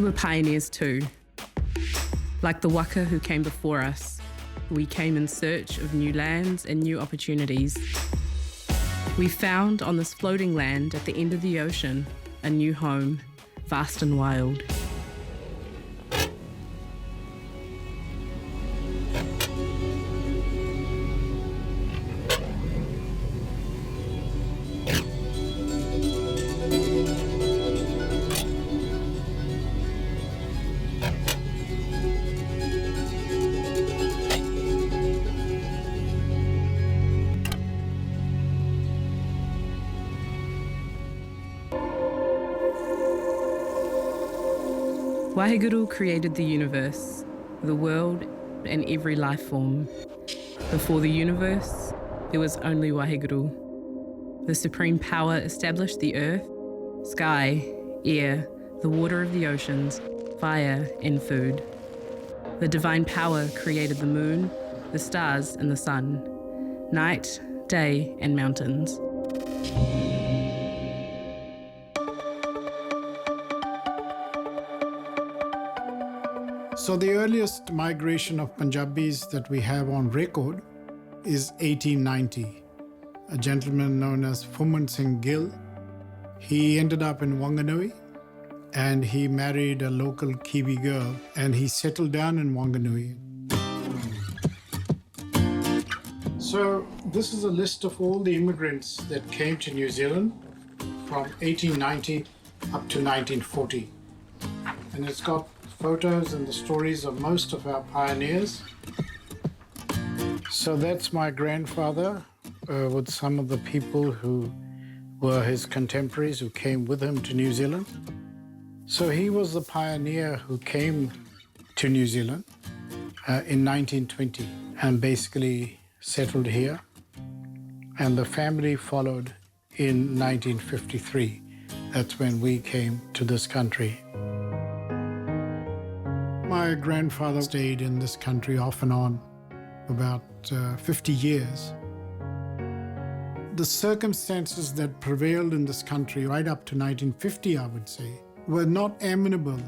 were pioneers too. Like the waka who came before us, we came in search of new lands and new opportunities. We found on this floating land at the end of the ocean a new home, vast and wild. Waheguru created the universe, the world, and every life form. Before the universe, there was only Waheguru. The supreme power established the earth, sky, air, the water of the oceans, fire, and food. The divine power created the moon, the stars, and the sun, night, day, and mountains. So the earliest migration of Punjabis that we have on record is 1890. A gentleman known as Fuman Singh Gill. He ended up in Whānau and he married a local Kiwi girl and he settled down in Whānau. So this is a list of all the immigrants that came to New Zealand from 1890 up to 1940. And it's got photos and the stories of most of our pioneers. So that's my grandfather with some of the people who were his contemporaries who came with him to New Zealand. So he was the pioneer who came to New Zealand in 1920 and basically settled here. And the family followed in 1953. That's when we came to this country. My grandfather stayed in this country off and on about 50 years. The circumstances that prevailed in this country right up to 1950, I would say, were not amenable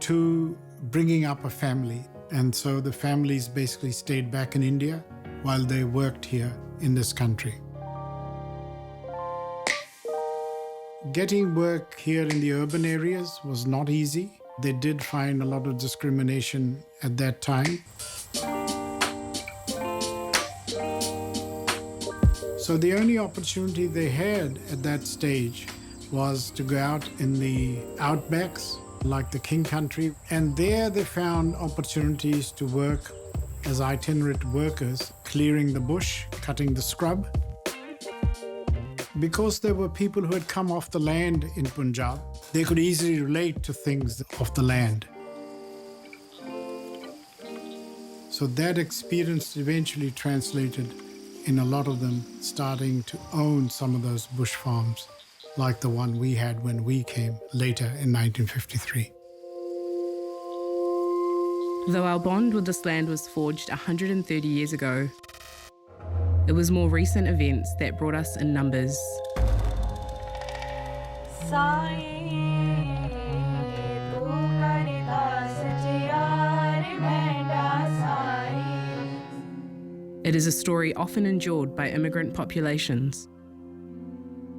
to bringing up a family. And so the families basically stayed back in India while they worked here in this country. Getting work here in the urban areas was not easy. They did find a lot of discrimination at that time. So the only opportunity they had at that stage was to go out in the outbacks, like the King Country, and there they found opportunities to work as itinerant workers, clearing the bush, cutting the scrub. Because there were people who had come off the land in Punjab, they could easily relate to things of the land. So that experience eventually translated in a lot of them starting to own some of those bush farms, like the one we had when we came later in 1953. Though our bond with this land was forged 130 years ago, it was more recent events that brought us in numbers. It is a story often endured by immigrant populations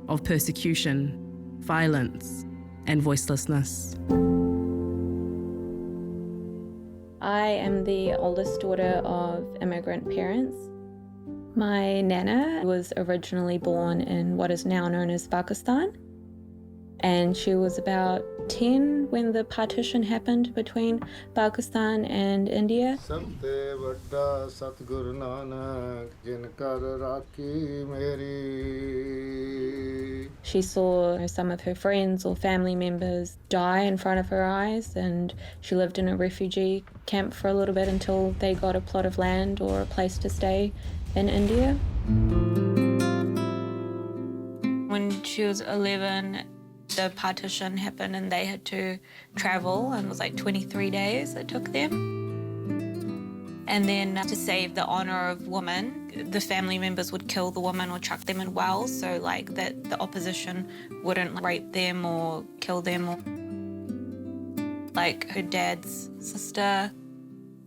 of persecution, violence, and voicelessness. I am the oldest daughter of immigrant parents. My nana was originally born in what is now known as Pakistan, and she was about 10 when the partition happened between Pakistan and India. She saw some of her friends or family members die in front of her eyes, and she lived in a refugee camp for a little bit until they got a plot of land or a place to stay in India. When she was 11, the partition happened and they had to travel, and it was like 23 days it took them. And then to save the honor of women, the family members would kill the woman or chuck them in wells, so like that the opposition wouldn't rape them or kill them. like her dad's sister, a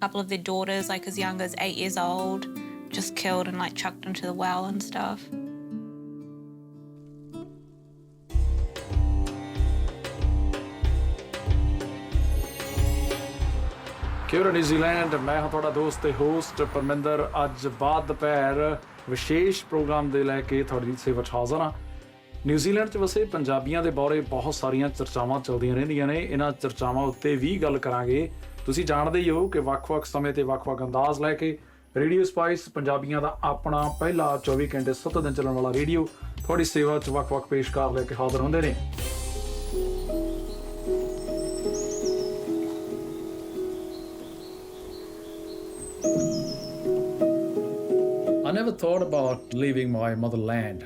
couple of their daughters, like as young as 8 years old, just killed and like chucked into the well and stuff. Kia ora New Zealand, मैं हाँ थोड़ा दोस्त ते host Parminder अज बाद दोपहर विशेष programme दे लैके थोड़ी सेवा च हाज़र हाँ। न्यूजीलैंड च वसे पंजाबियां दे बारे बहुत सारियां चर्चावां चलदियां रहिंदियां ने। इन्हां चर्चावां उत्ते भी गल करांगे। तुसीं जाणदे ही हो कि वख-वख समय ते वख-वख अंदाज़ लैके रेडियो स्पाइस पंजाबियां दा अपना पहला 24 घंटे 7 दिन चलण वाला रेडियो थोड़ी सेवा च वख-वख पेशकार लैके हाज़र हुंदे ने। I never thought about leaving my motherland,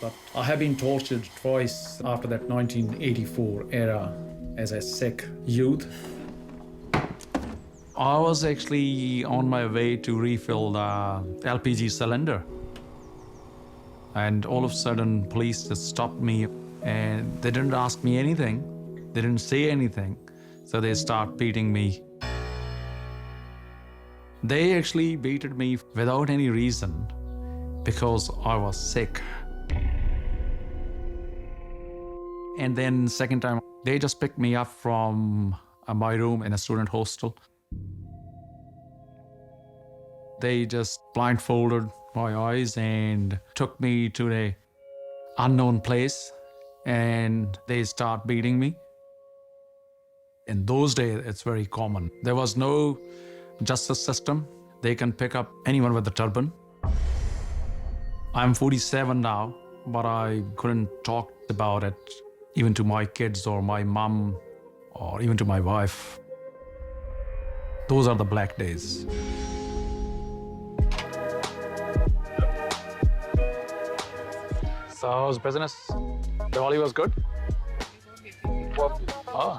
but I have been tortured twice after that 1984 era as a Sikh youth. I was actually on my way to refill the LPG cylinder, and all of a sudden police just stopped me and they didn't ask me anything, they didn't say anything, so they start beating me. They actually beated me without any reason because I was sick. And then second time, they just picked me up from my room in a student hostel. They just blindfolded my eyes and took me to an unknown place and they start beating me. In those days, it's very common. There was no justice system. They can pick up anyone with a turban. I'm 47 now, but I couldn't talk about it even to my kids or my mom or even to my wife. Those are the black days. So how's business? Diwali was good? Oh.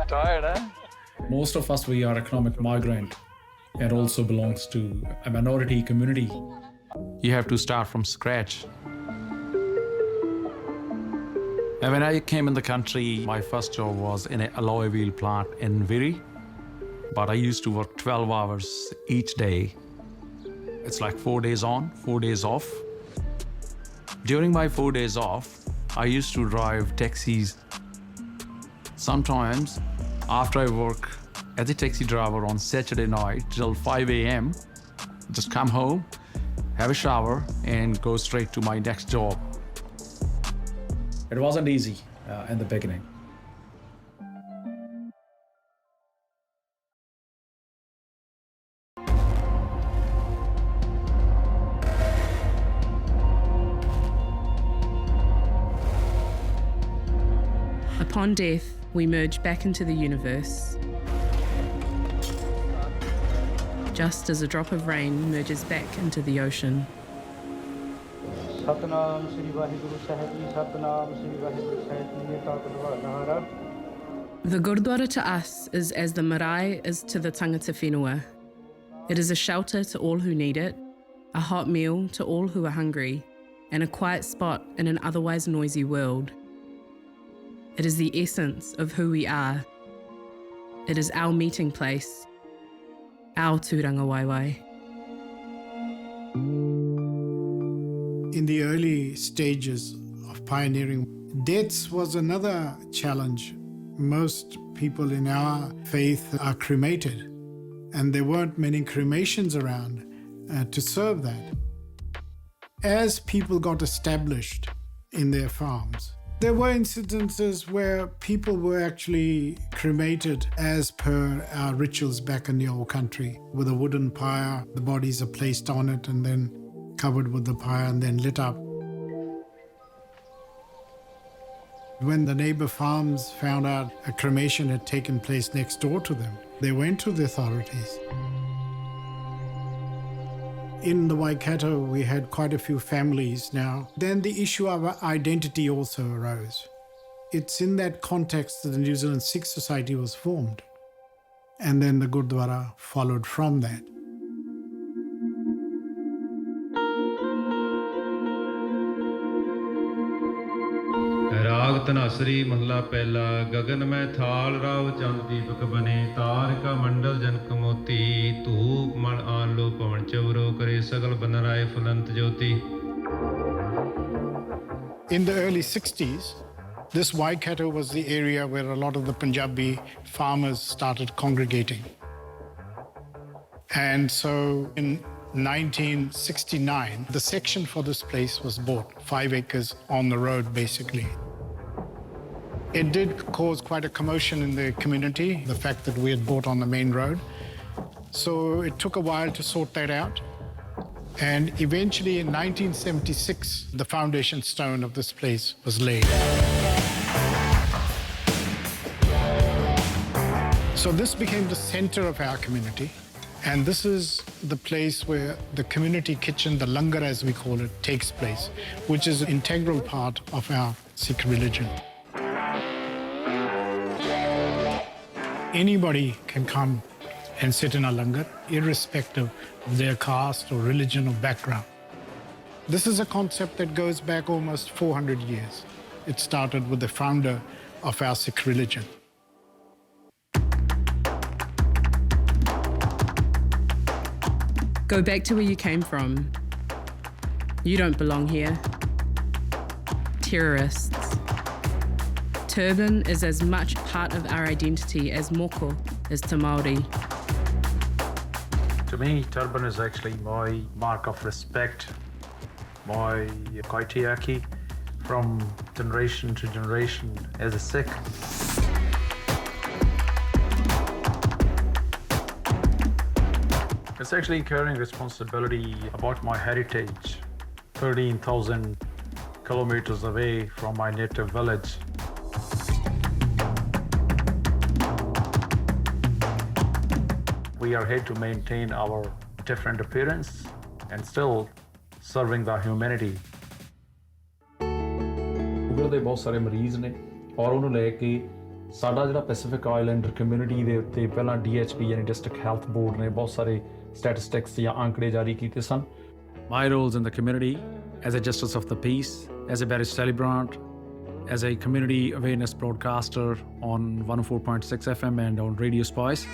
Tired, eh? Most of us, we are economic migrant and also belongs to a minority community. You have to start from scratch. And when I came in the country, my first job was in an alloy wheel plant in Viri. But I used to work 12 hours each day. It's like 4 days on, 4 days off. During my 4 days off, I used to drive taxis. Sometimes, after I work as a taxi driver on Saturday night till 5 a.m., just come home, have a shower, and go straight to my next job. It wasn't easy in the beginning. Upon death, we merge back into the universe, just as a drop of rain merges back into the ocean. The Gurdwara to us is as the marae is to the tangata whenua. It is a shelter to all who need it, a hot meal to all who are hungry, and a quiet spot in an otherwise noisy world. It is the essence of who we are. It is our meeting place, our tūranga waiwai. In the early stages of pioneering, deaths was another challenge. Most people in our faith are cremated, and there weren't many cremations around to serve that. As people got established in their farms, there were incidences where people were actually cremated as per our rituals back in the old country. With a wooden pyre, the bodies are placed on it and then covered with the pyre and then lit up. When the neighbor farms found out a cremation had taken place next door to them, they went to the authorities. In the Waikato, we had quite a few families now. Then the issue of identity also arose. It's in that context that the New Zealand Sikh Society was formed. And then the Gurdwara followed from that. राग ਧਨਾਸਰੀ ਮਹਲਾ ਪਹਿਲਾ ਗगन मैं थाल राव चंद दीपक बने तार का मंडल जनक मोती धूप मन आन लो पवन चवरो करे सगल बनराय फुलंत ज्योति. In the early 60s, this Waikato was the area where a lot of the Punjabi farmers started congregating. And so in 1969, the section for this place was bought, 5 acres on the road, basically. It did cause quite a commotion in the community, the fact that we had bought on the main road. So it took a while to sort that out. And eventually in 1976, the foundation stone of this place was laid. So this became the center of our community. And this is the place where the community kitchen, the langar as we call it, takes place, which is an integral part of our Sikh religion. Anybody can come and sit in a langar, irrespective of their caste or religion or background. This is a concept that goes back almost 400 years. It started with the founder of our Sikh religion. Go back to where you came from. You don't belong here. Terrorists. Turban is as much part of our identity as moko is to Māori. To me, turban is actually my mark of respect, my kaitiaki from generation to generation as a Sikh. It's actually carrying responsibility about my heritage, 13,000 kilometers away from my native village. We are here to maintain our different appearance and still serving the humanity. Google ਦੇ ਬਹੁਤ ਸਾਰੇ ਮਰੀਜ਼ ਨੇ ਔਰ ਉਹਨੂੰ ਲੈ ਕੇ ਸਾਡਾ ਜਿਹੜਾ ਪੈਸੀਫਿਕ ਆਈਲੈਂਡਰ ਕਮਿਊਨਿਟੀ ਦੇ ਉੱਤੇ ਪਹਿਲਾਂ DHB ਯਾਨੀ ਡਿਸਟ੍ਰਿਕਟ ਹੈਲਥ ਬੋਰਡ ਨੇ ਬਹੁਤ ਸਾਰੇ statistics ਜਾਂ ਅੰਕੜੇ ਜਾਰੀ ਕੀਤੇ ਸਨ. My roles in the community as a justice of the peace, as a parish celebrant, as a community awareness broadcaster on 104.6 FM and on Radio Spice.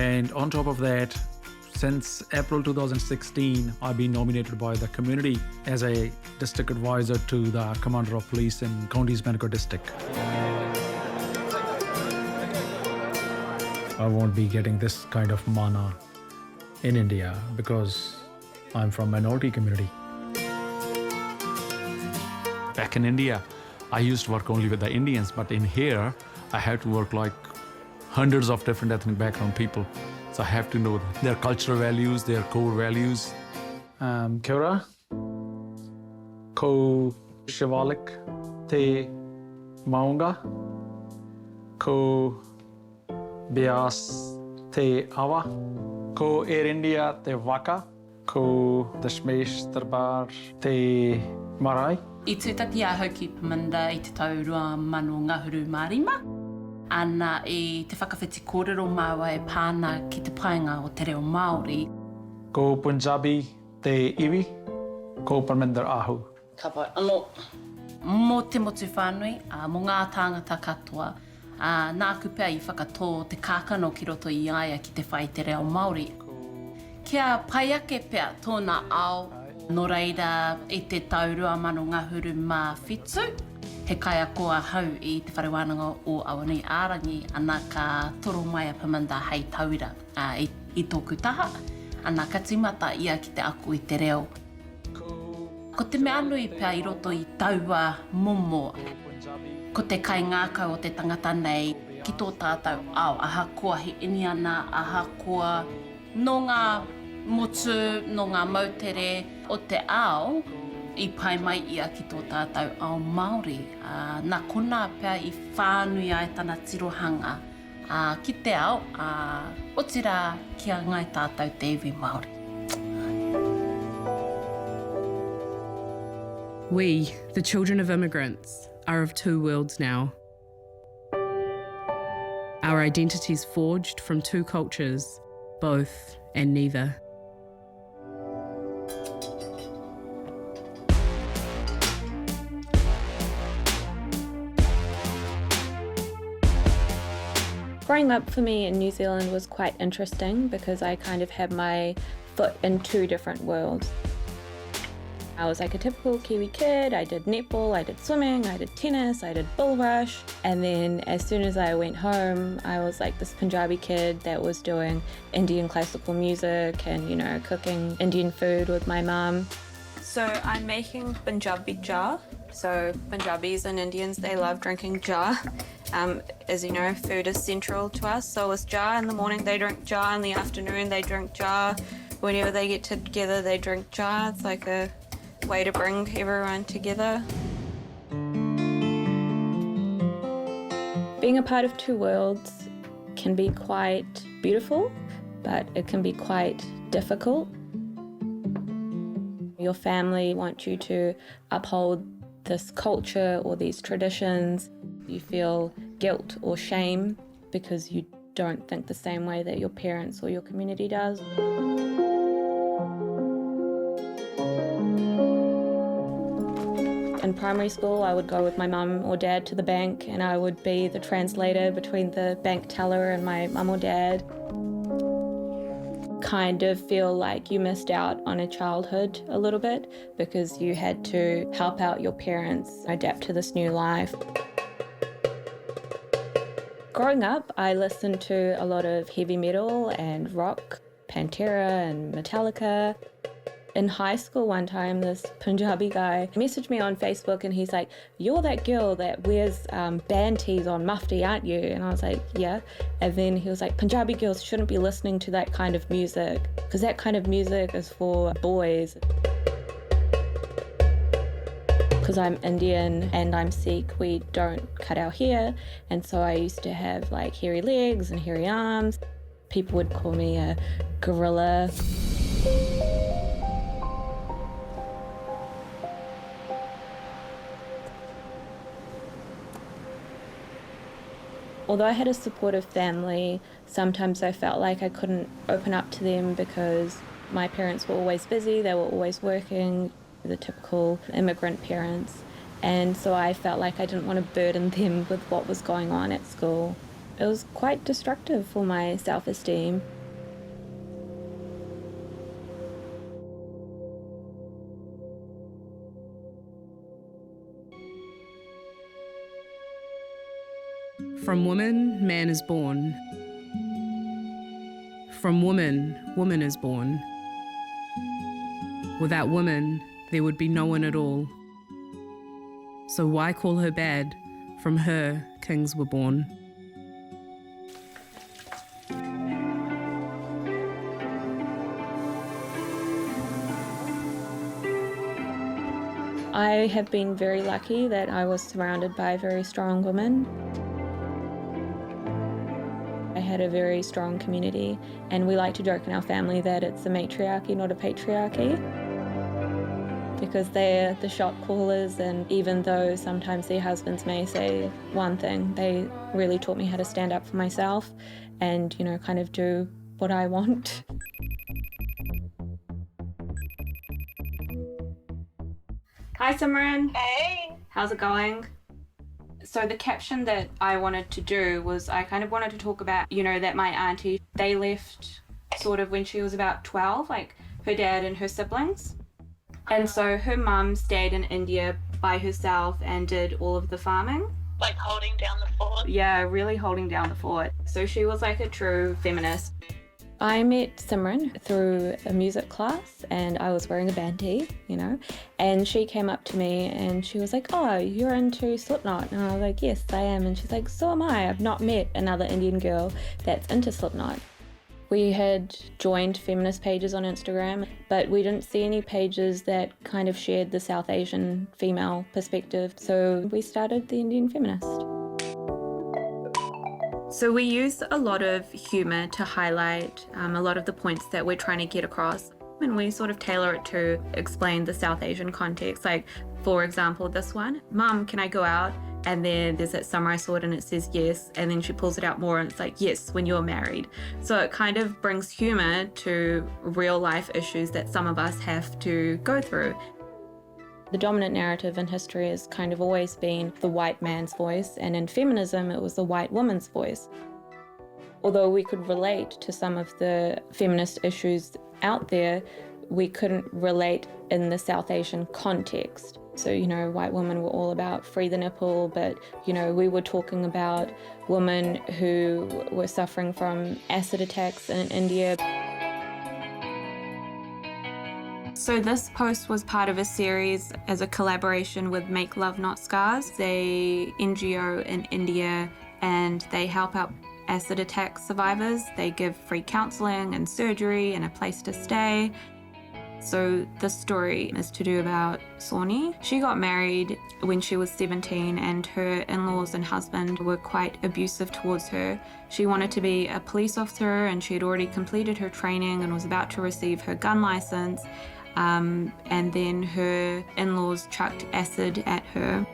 And on top of that, since April 2016, I've been nominated by the community as a district advisor to the Commander of Police in Counties Manukau District. I won't be getting this kind of mana in India because I'm from minority community. Back in India, I used to work only with the Indians, but in here, I have to work like hundreds of different ethnic background people. So I have to know their cultural values, their core values. Kia ora. Ko shivalik te maunga. Ko bias te awa. Ko Air India te waka. Ko Dashmesh Darbar te marae. I tūtaki a hoki paminda I te taurua manu ngahuru marima. Ana I te whakawhiti kōrero māua e pāna ki te painga o te reo Māori. Ko Punjabi te iwi. Ko Parminder Ahu. Ka pai anō. Mō te motu whānui, mō ngā tāngata katoa, nāku pēr I whakatō te kākano ki roto I aia ki te whai te reo Māori. Kia pai ake pēr tōna ao, no reira I te taurua manu ngahuru mā whitu. He kai a koa hau I te wharewananga o Awanui Ārangi, ana ka toro mai a paminda hei tauira I tōku taha, ana ka tīmata ia ki te aku I te reo. Ko te mea nui pēr I roto I taua momo. Ko te kai ngākau o te tangata nei, ki tō tātou ao, aha koa he ini ana, aha koa no ngā motu, no ngā mautere o te ao, I pai mai ia ki tō tātou ao Māori. Nā kona pēr I whānui ai tana tirohanga. Ki te ao, o tira kia ngai tātou te iwi Māori. We, the children of immigrants, are of two worlds now. Our identities forged from two cultures, both and neither. Growing up for me in New Zealand was quite interesting because I kind of had my foot in two different worlds. I was like a typical Kiwi kid. I did netball, I did swimming, I did tennis, I did bull rush. And then as soon as I went home, I was like this Punjabi kid that was doing Indian classical music and, you know, cooking Indian food with my mum. So I'm making Punjabi cha. So Punjabis and Indians, they love drinking cha. As you know, food is central to us. So it's cha in the morning, they drink cha. In the afternoon, they drink cha. Whenever they get together, they drink cha. It's like a way to bring everyone together. Being a part of two worlds can be quite beautiful, but it can be quite difficult. Your family want you to uphold this culture or these traditions. You feel guilt or shame because you don't think the same way that your parents or your community does. In primary school, I would go with my mum or dad to the bank and I would be the translator between the bank teller and my mum or dad. Kind of feel like you missed out on a childhood a little bit because you had to help out your parents adapt to this new life. Growing up, I listened to a lot of heavy metal and rock, Pantera and Metallica. In high school one time, this Punjabi guy messaged me on Facebook and he's like, "You're that girl that wears band tees on mufti, aren't you?" And I was like, "Yeah." And then he was like, "Punjabi girls shouldn't be listening to that kind of music because that kind of music is for boys." Because I'm Indian and I'm Sikh, we don't cut our hair. And so I used to have like hairy legs and hairy arms. People would call me a gorilla. Although I had a supportive family, sometimes I felt like I couldn't open up to them because my parents were always busy, they were always working, the typical immigrant parents. And so I felt like I didn't want to burden them with what was going on at school. It was quite destructive for my self-esteem. From woman, man is born. From woman, woman is born. Without woman, there would be no one at all. So why call her bad? From her, kings were born. I have been very lucky that I was surrounded by very strong women. I had a very strong community, and we like to joke in our family that it's a matriarchy, not a patriarchy, because they're the shot callers, and even though sometimes their husbands may say one thing, they really taught me how to stand up for myself and, you know, kind of do what I want. Hi, Simran. Hey. How's it going? So the caption that I wanted to do was I kind of wanted to talk about, you know, that my auntie, they left sort of when she was about 12, like her dad and her siblings. And so her mum stayed in India by herself and did all of the farming. Like holding down the fort? Yeah, really holding down the fort. So she was like a true feminist. I met Simran through a music class and I was wearing a band tee, you know, and she came up to me and she was like, "Oh, you're into Slipknot?" And I was like, "Yes, I am." And she's like, "So am I. I've not met another Indian girl that's into Slipknot." We had joined feminist pages on Instagram, but we didn't see any pages that kind of shared the South Asian female perspective. So we started the Indian Feminist. So we use a lot of humour to highlight a lot of the points that we're trying to get across. And we sort of tailor it to explain the South Asian context. Like, for example, this one, "Mum, can I go out?" And then there's that samurai sword and it says yes. And then she pulls it out more and it's like, "Yes, when you're married." So it kind of brings humour to real life issues that some of us have to go through. The dominant narrative in history has kind of always been the white man's voice, and in feminism it was the white woman's voice. Although we could relate to some of the feminist issues out there, we couldn't relate in the South Asian context. So, white women were all about free the nipple, but, we were talking about women who were suffering from acid attacks in India. So this post was part of a series as a collaboration with Make Love Not Scars, a NGO in India, and they help out acid attack survivors. They give free counselling and surgery and a place to stay. So this story is to do about Soni. She got married when she was 17 and her in-laws and husband were quite abusive towards her. She wanted to be a police officer and she had already completed her training and was about to receive her gun license. And then her in-laws chucked acid at her.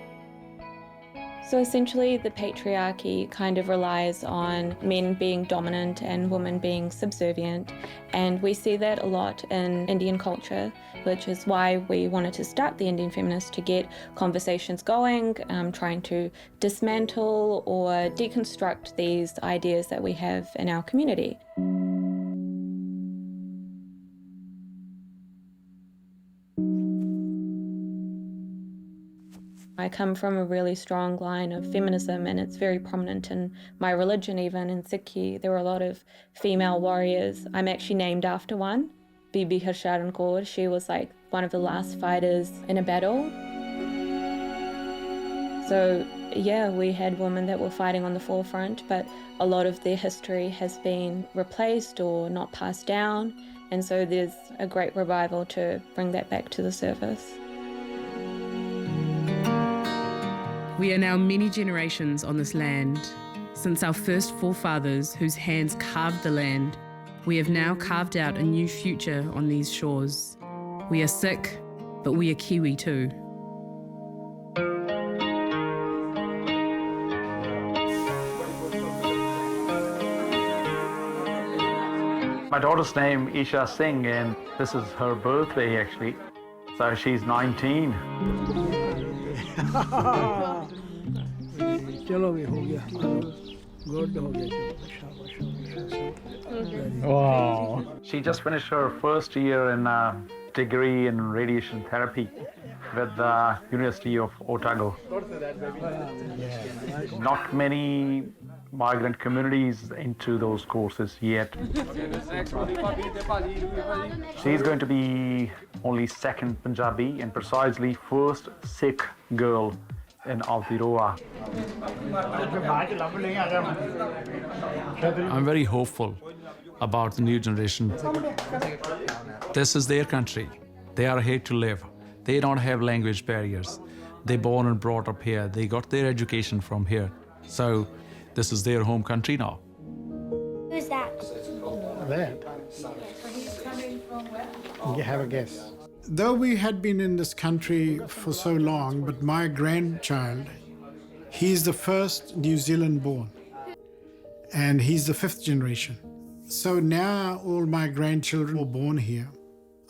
So essentially the patriarchy kind of relies on men being dominant and women being subservient, and we see that a lot in Indian culture, which is why we wanted to start the Indian Feminists, to get conversations going, trying to dismantle or deconstruct these ideas that we have in our community. I come from a really strong line of feminism, and it's very prominent in my religion. Even in Sikh, there were a lot of female warriors. I'm actually named after one, Bibi Harsharan Kaur. She was like one of the last fighters in a battle. So yeah, we had women that were fighting on the forefront, but a lot of their history has been replaced or not passed down, and so there's a great revival to bring that back to the surface. We are now many generations on this land. Since our first forefathers, whose hands carved the land, we have now carved out a new future on these shores. We are Sikh, but we are Kiwi too. My daughter's name is Isha Singh, and this is her birthday actually. So she's 19. Wow. She just finished her first year in a degree in radiation therapy with the University of Otago. Not many migrant communities into those courses yet. She's going to be only second Punjabi and precisely first Sikh girl in Aotearoa. I'm very hopeful about the new generation. This is their country. They are here to live. They don't have language barriers. They're born and brought up here. They got their education from here. So this is their home country now. Who's that? That. You have a guess. Though we had been in this country for so long, but my grandchild, he's the first New Zealand born. And he's the 5th generation. So now all my grandchildren were born here.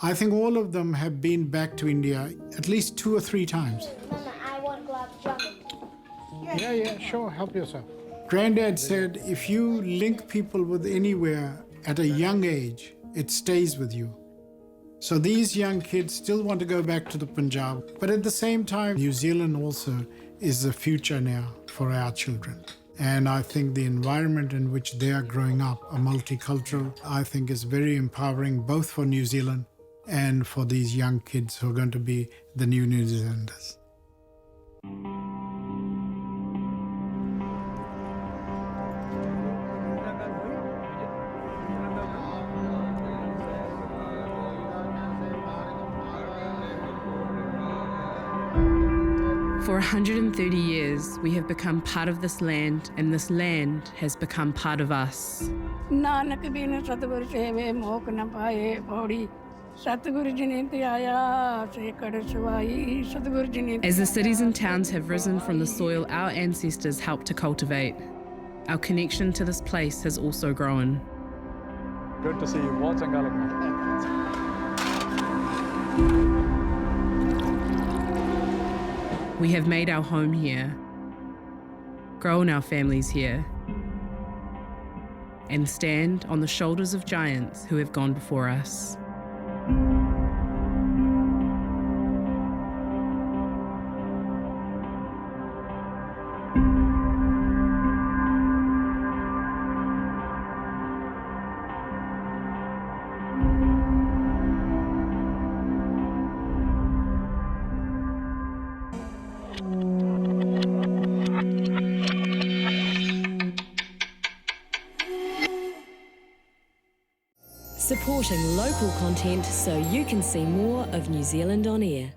I think all of them have been back to India at least 2 or 3 times. Mama, I want gloves jamun. Yeah, sure, help yourself. Granddad said, if you link people with anywhere at a young age, it stays with you. So these young kids still want to go back to the Punjab, but at the same time, New Zealand also is the future now for our children. And I think the environment in which they are growing up, a multicultural, I think is very empowering both for New Zealand and for these young kids who are going to be the new New Zealanders. For 130 years, we have become part of this land, and this land has become part of us. Nanak बिन सतगुर सेवे मोख न पाए पौड़ी सतगुर जिने ते आया से कर सवाई सतगुर जिने. As the cities and towns have risen from the soil our ancestors helped to cultivate, our connection to this place has also grown. Good to see you. Watching We have made our home here, grown our families here, and stand on the shoulders of giants who have gone before us. Supporting local content so you can see more of New Zealand on air.